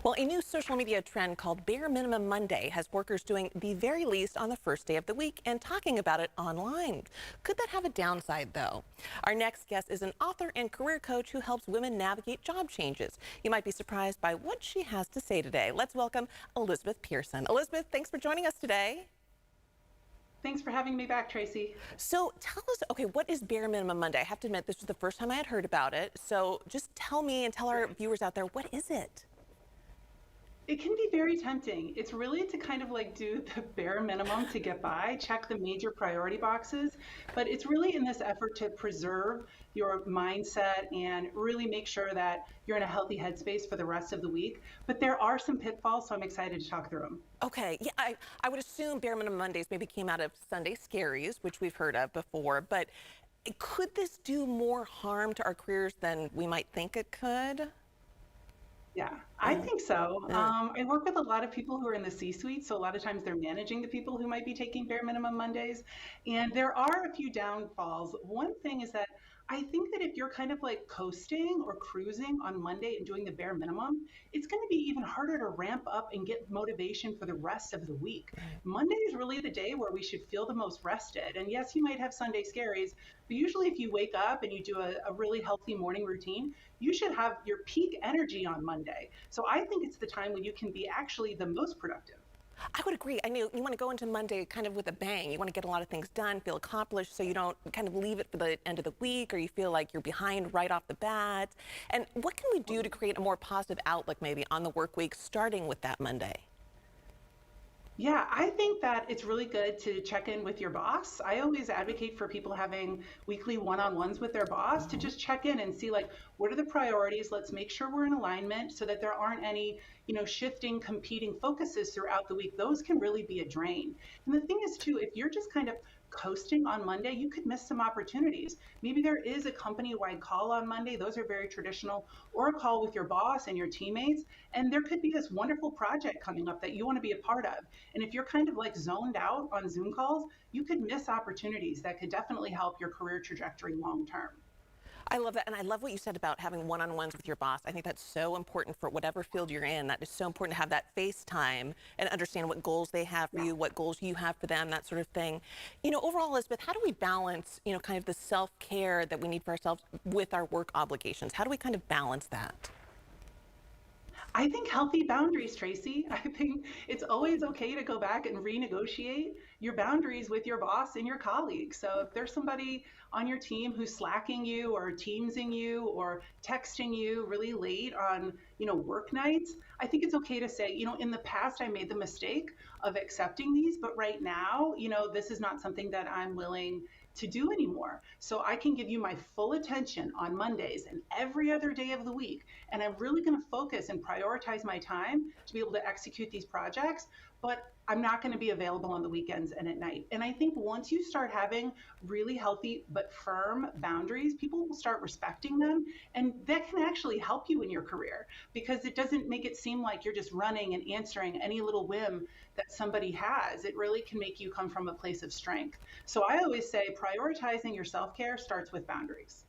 Well, a new social media trend called Bare Minimum Monday has workers doing the very least on the first day of the week and talking about it online. Could that have a downside, though? Our next guest is an author and career coach who helps women navigate job changes. You might be surprised by what she has to say today. Let's welcome Elizabeth Pearson. Elizabeth, thanks for joining us today. Thanks for having me back, Tracy. So tell us, okay, what is Bare Minimum Monday? I have to admit, this was the first time I had heard about it. So just tell me and tell our viewers out there, what is it? It can be very tempting. It's really to kind of like do the bare minimum to get by, check the major priority boxes, but it's really in this effort to preserve your mindset and really make sure that you're in a healthy headspace for the rest of the week. But there are some pitfalls, so I'm excited to talk through them. Okay, yeah, I would assume Bare Minimum Mondays maybe came out of Sunday Scaries, which we've heard of before, but could this do more harm to our careers than we might think it could? Yeah, I Mm, think so. mm. I work with a lot of people who are in the C-suite, so a lot of times they're managing the people who might be taking bare minimum Mondays. And there are a few downfalls. One thing is that I think that if you're kind of like coasting or cruising on Monday and doing the bare minimum, it's going to be even harder to ramp up and get motivation for the rest of the week. Monday is really the day where we should feel the most rested. And yes, you might have Sunday scaries, but usually if you wake up and you do a really healthy morning routine, you should have your peak energy on Monday. So I think it's the time when you can be actually the most productive. I would agree. I mean, you want to go into Monday kind of with a bang. You want to get a lot of things done, feel accomplished, so you don't kind of leave it for the end of the week or you feel like you're behind right off the bat. And what can we do to create a more positive outlook maybe on the work week starting with that Monday? Yeah, I think that it's really good to check in with your boss. I always advocate for people having weekly one-on-ones with their boss to just check in and see like what are the priorities? Let's make sure we're in alignment so that there aren't any, shifting competing focuses throughout the week. Those can really be a drain. And the thing is too, if you're just kind of coasting on Monday, you could miss some opportunities. Maybe there is a company-wide call on Monday. Those are very traditional, or a call with your boss and your teammates. And there could be this wonderful project coming up that you want to be a part of. And if you're kind of like zoned out on Zoom calls, you could miss opportunities that could definitely help your career trajectory long term. I love that. And I love what you said about having one-on-ones with your boss. I think that's so important for whatever field you're in. That is so important to have that face time and understand what goals they have for Yeah. you, what goals you have for them, that sort of thing. Overall, Elizabeth, how do we balance, kind of the self-care that we need for ourselves with our work obligations? How do we kind of balance that? I think healthy boundaries, Tracy. I think it's always okay to go back and renegotiate your boundaries with your boss and your colleagues. So if there's somebody on your team who's slacking you or teamsing you or texting you really late on, work nights, I think it's okay to say, in the past I made the mistake of accepting these, but right now, this is not something that I'm willing to do anymore. So I can give you my full attention on Mondays and every other day of the week. And I'm really going to focus and prioritize my time to be able to execute these projects. But I'm not going to be available on the weekends and at night. And I think once you start having really healthy but firm boundaries, people will start respecting them. And that can actually help you in your career because it doesn't make it seem like you're just running and answering any little whim that somebody has. It really can make you come from a place of strength. So I always say prioritizing your self care starts with boundaries.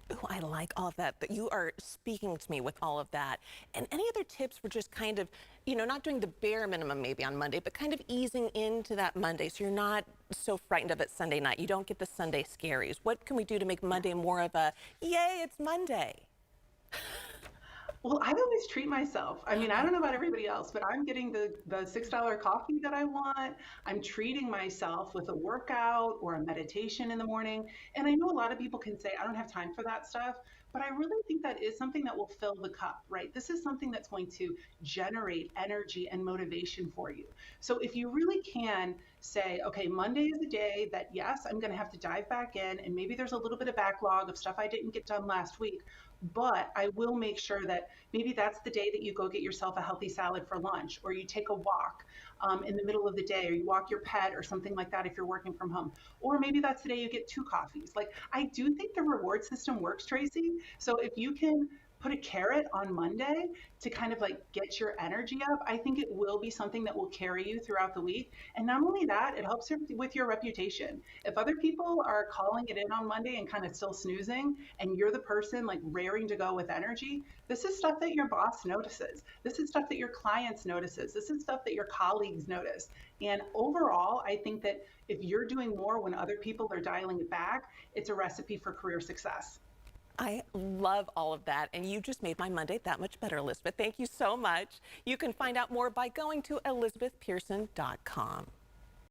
Oh, I like all of that. That you are speaking to me with all of that. And any other tips for just kind of, not doing the bare minimum maybe on Monday, but kind of easing into that Monday so you're not so frightened of it Sunday night. You don't get the Sunday scaries. What can we do to make Monday more of a, yay, it's Monday? Well, I always treat myself. I mean, I don't know about everybody else, but I'm getting the $6 coffee that I want. I'm treating myself with a workout or a meditation in the morning. And I know a lot of people can say, I don't have time for that stuff, but I really think that is something that will fill the cup, right? This is something that's going to generate energy and motivation for you. So if you really can say, okay, Monday is a day that, yes, I'm going to have to dive back in, and maybe there's a little bit of backlog of stuff I didn't get done last week, but I will make sure that maybe that's the day that you go get yourself a healthy salad for lunch, or you take a walk in the middle of the day, or you walk your pet or something like that if you're working from home. Or maybe that's the day you get two coffees. Like, I do think the reward system works, Tracy. So if you can put a carrot on Monday to kind of like get your energy up, I think it will be something that will carry you throughout the week. And not only that, it helps with your reputation. If other people are calling it in on Monday and kind of still snoozing, and you're the person like raring to go with energy, this is stuff that your boss notices. This is stuff that your clients notices. This is stuff that your colleagues notice. And overall, I think that if you're doing more when other people are dialing it back, it's a recipe for career success. I love all of that, and you just made my Monday that much better, Elizabeth. Thank you so much. You can find out more by going to elizabethpearson.com.